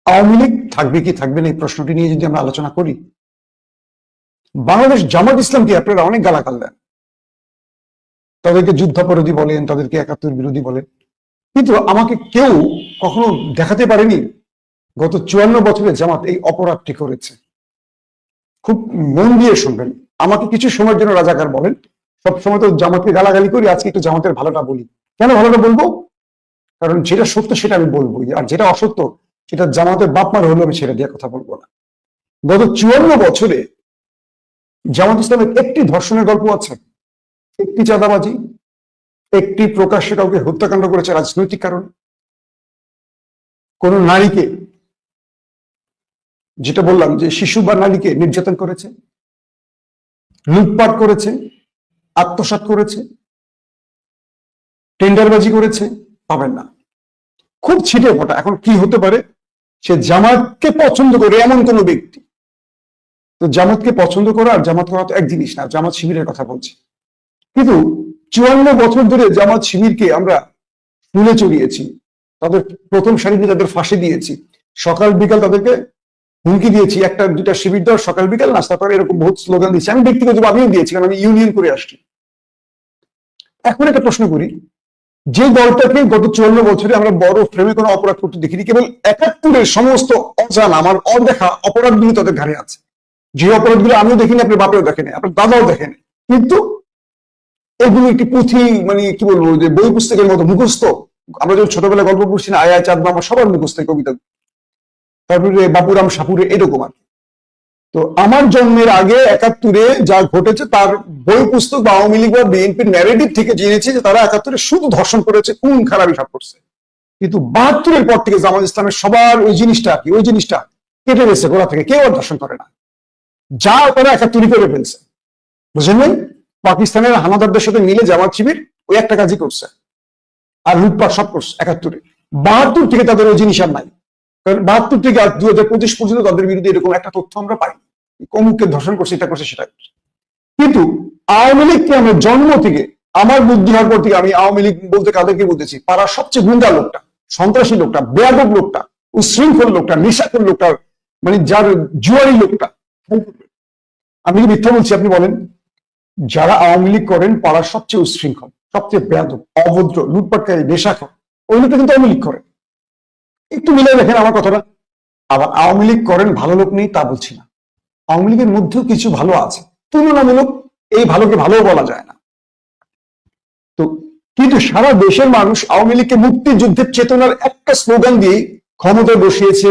আওয়ামী লীগ থাকবে কি থাকবে না এই প্রশ্নটি নিয়ে যদি আমরা আলোচনা করি, বাংলাদেশ জামাত ইসলামকে আপনারা অনেক গালাগাল দেন, তাদেরকে যুদ্ধাপরাধী বলেন, তাদেরকে ৭১ বিরোধী বলেন, কিন্তু আমাকে কেউ কখনো দেখাতে পারেনি গত ৫৪ বছরে জামাত এই অপরাধটি করেছে। খুব মন দিয়ে শুনবেন, আমাকে কিছু সময়ের জন্য রাজাকার বলেন, সবসময় তো জামাতকে গালাগালি করি, আজকে একটু জামাতের ভালোটা বলি। কেন ভালোটা বলবো? কারণ যেটা সত্য সেটা আমি বলবো, আর যেটা অসত্য সেটা জামাতের বাপ মার হলেও আমি সেটা দিয়ে কথা বলবো না। গত ৫৪ বছরে জামাত ইসলামের একটি ধর্ষণের গল্প আছে, একটি চাঁদাবাজি, একটি প্রকাশ্যে কাউকে হত্যাকাণ্ড করেছে রাজনৈতিক কারণে, কোন নারীকে, যেটা বললাম যে শিশু বা নারীকে নির্যাতন করেছে, লুটপাট করেছে, আত্মসাৎ করেছে, টেন্ডারবাজি করেছে, পাবেন না। খুব ছিটে ফোটা। এখন কি হতে পারে, সে জামাতকে পছন্দ করে এমন কোন ব্যক্তি, তো জামাতকে পছন্দ করা আর জামাত করা তো এক জিনিস না। জামাত শিবিরের কথা বলছি, কিন্তু ৫৪ বছর ধরে জামাত শিবিরকে আমরা তুলে চড়িয়েছি, তাদের প্রথম সারিতে তাদের ফাঁসি দিয়েছি, সকাল বিকাল তাদেরকে হুমকি দিয়েছি, একটা দুটা শিবির দেওয়ার সকাল বিকাল নাস্তা করে, এরকম বহুত স্লোগান দিয়েছি। আমি ব্যক্তিগতভাবে আমিও দিয়েছি, কারণ আমি ইউনিয়ন করে আসছি। এখন একটা প্রশ্ন করি, যে দলটাকে গত ৫৪ বছরে আমরা বড় ফ্রেমে কোনো অপরাধ করতে দেখিনি, কেবল ৭১-এর সমস্ত অজানা আমার অদেখা অপরাধগুলো তাদের ঘাড়ে আছে, যে অপরাধগুলো আমিও দেখিনি, আপনার বাপেও দেখেনি, আপনার দাদাও দেখেনি, কিন্তু এগুলো একটি পুঁথি, মানে কি বলবো, যে বই পুস্তকের মতো মুখস্থ। আমরা যখন ছোটবেলায় গল্প পড়ছি না, আয়া চাঁদ মামা, সবার মুখস্থ কবিতা, তারপরে বাপুরাম সাপুরে, এরকম আর। তো আমার জন্মের আগে ৭১-এ যা ঘটেছে তার বই পুস্তক বা আওয়ামী লীগ বা বিএনপির ন্যারেটিভ থেকে জেনেছি যে তারা ৭১-এ শুধু ধর্ষণ করেছে, কোন খারাপ হিসাব করছে। কিন্তু ৭২-এর পর থেকে জামাত ইসলামের সবার ওই জিনিসটা কি, ওই জিনিসটা কেটে গেছে গোড়া থেকে, কেউ আর ধর্ষণ করে না। যা তারা ৭১-ই করে ফেলছে, বুঝলেন? পাকিস্তানের হানাদারদের সাথে মিলে জামাত শিবির ওই একটা কাজই করছে, আর লুটপাট সব করছে ৭১-এ। ৭২ থেকে তাদের ওই জিনিস আর নাই, কারণ ৭২ থেকে আজ ২০২৫ পর্যন্ত তাদের বিরুদ্ধে এরকম একটা তথ্য আমরা পাই, কমুককে ধর্ষণ করছে, এটা করছে, সেটা করছে। কিন্তু আওয়ামী লীগকে আমরা জন্ম থেকে, আমার বুদ্ধি হওয়ার পর থেকে আমি আওয়ামী লীগ বলতে কাদেরকে বুঝেছি, পাড়ার সবচেয়ে গুন্ডা লোকটা, সন্ত্রাসী লোকটা, বেয়াদব লোকটা, উশৃঙ্খল লোকটা, নেশাখোর লোকটা, মানে যার জুয়ারি লোকটা। আমি কি মিথ্যা বলছি? আপনি বলেন। যারা আওয়ামী লীগ করেন পাড়ার সবচেয়ে উশৃঙ্খল, সবচেয়ে বেয়াদব, অভদ্র, লুটপাটকারী, নেশাখোর, ওই লোকটা কিন্তু আওয়ামী লীগ করে। একটু মিলে দেখেন আমার কথাটা। আবার আওয়ামী লীগ করেন ভালো লোক নেই তা বলছি না, আওয়ামী লীগের মধ্যেও কিছু ভালো আছে, তুলনামূলক এই ভালোকে ভালো বলা যায় না। তো কিন্তু সারা দেশের মানুষ আওয়ামী লীগকে মুক্তিযুদ্ধের চেতনার একটা স্লোগান দিয়ে ক্ষমতায় বসিয়েছে।